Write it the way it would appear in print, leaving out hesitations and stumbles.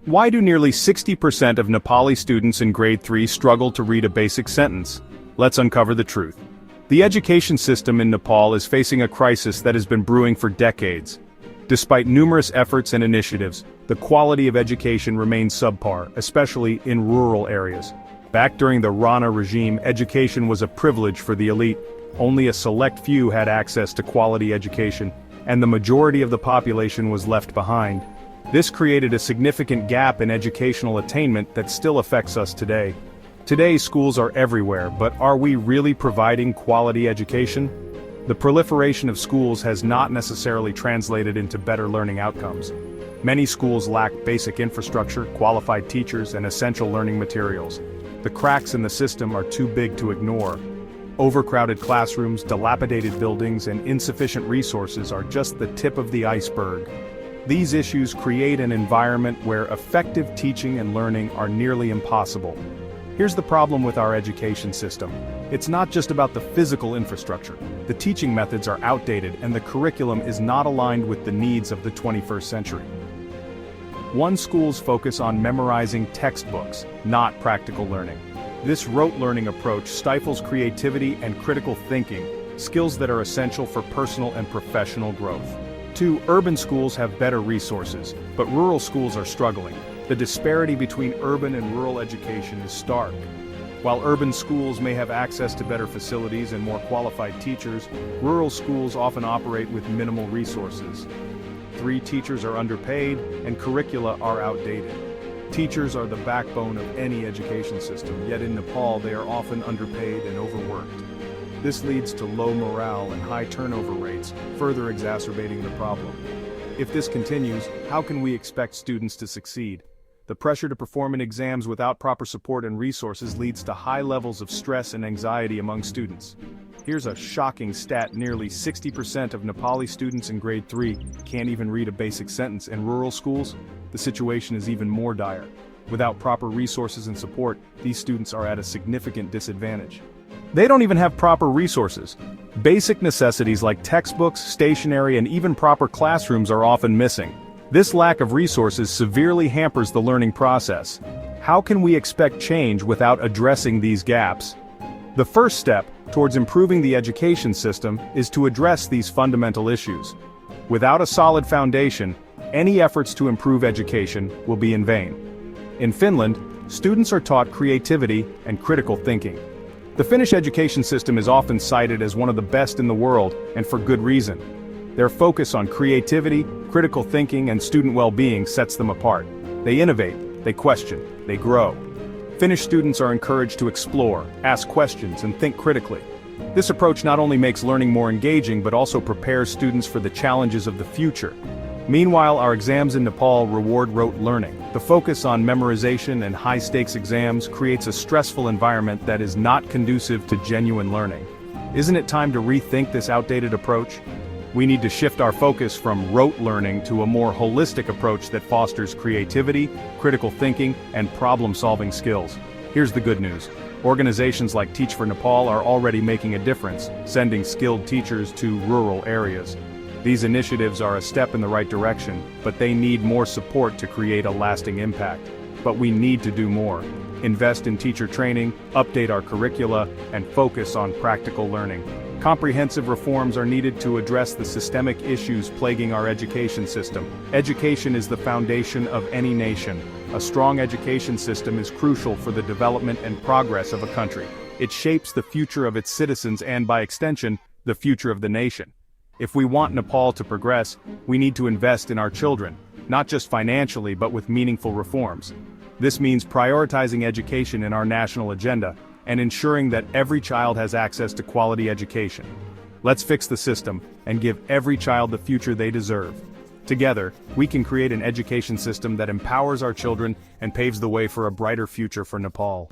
Why do nearly 60% of Nepali students in grade 3 struggle to read a basic sentence? Let's uncover the truth. The education system in Nepal is facing a crisis that has been brewing for decades. Despite numerous efforts and initiatives, the quality of education remains subpar, especially in rural areas. Back during the Rana regime, education was a privilege for the elite. Only a select few had access to quality education, and the majority of the population was left behind. This created a significant gap in educational attainment that still affects us today. Today, schools are everywhere, but are we really providing quality education? The proliferation of schools has not necessarily translated into better learning outcomes. Many schools lack basic infrastructure, qualified teachers, and essential learning materials. The cracks in the system are too big to ignore. Overcrowded classrooms, dilapidated buildings, and insufficient resources are just the tip of the iceberg. These issues create an environment where effective teaching and learning are nearly impossible. Here's the problem with our education system. It's not just about the physical infrastructure. The teaching methods are outdated and the curriculum is not aligned with the needs of the 21st century. Schools focus on memorizing textbooks, not practical learning. This rote learning approach stifles creativity and critical thinking, skills that are essential for personal and professional growth. 2. Urban schools have better resources, but rural schools are struggling. The disparity between urban and rural education is stark. While urban schools may have access to better facilities and more qualified teachers, rural schools often operate with minimal resources. 3. Teachers are underpaid, and curricula are outdated. Teachers are the backbone of any education system, yet in Nepal they are often underpaid and overworked. This leads to low morale and high turnover rates, further exacerbating the problem. If this continues, how can we expect students to succeed? The pressure to perform in exams without proper support and resources leads to high levels of stress and anxiety among students. Here's a shocking stat: nearly 60% of Nepali students in grade 3 can't even read a basic sentence. In rural schools, the situation is even more dire. Without proper resources and support, these students are at a significant disadvantage. They don't even have proper resources. Basic necessities like textbooks, stationery, and even proper classrooms are often missing. This lack of resources severely hampers the learning process. How can we expect change without addressing these gaps? The first step towards improving the education system is to address these fundamental issues. Without a solid foundation, any efforts to improve education will be in vain. In Finland, students are taught creativity and critical thinking. The Finnish education system is often cited as one of the best in the world, and for good reason. Their focus on creativity, critical thinking, and student well-being sets them apart. They innovate, they question, they grow. Finnish students are encouraged to explore, ask questions, and think critically. This approach not only makes learning more engaging but also prepares students for the challenges of the future. Meanwhile, our exams in Nepal reward rote learning. The focus on memorization and high-stakes exams creates a stressful environment that is not conducive to genuine learning. Isn't it time to rethink this outdated approach? We need to shift our focus from rote learning to a more holistic approach that fosters creativity, critical thinking, and problem-solving skills. Here's the good news. Organizations like Teach for Nepal are already making a difference, sending skilled teachers to rural areas. These initiatives are a step in the right direction, but they need more support to create a lasting impact. But we need to do more. Invest in teacher training, update our curricula, and focus on practical learning. Comprehensive reforms are needed to address the systemic issues plaguing our education system. Education is the foundation of any nation. A strong education system is crucial for the development and progress of a country. It shapes the future of its citizens and, by extension, the future of the nation. If we want Nepal to progress, we need to invest in our children, not just financially but with meaningful reforms. This means prioritizing education in our national agenda and ensuring that every child has access to quality education. Let's fix the system and give every child the future they deserve. Together, we can create an education system that empowers our children and paves the way for a brighter future for Nepal.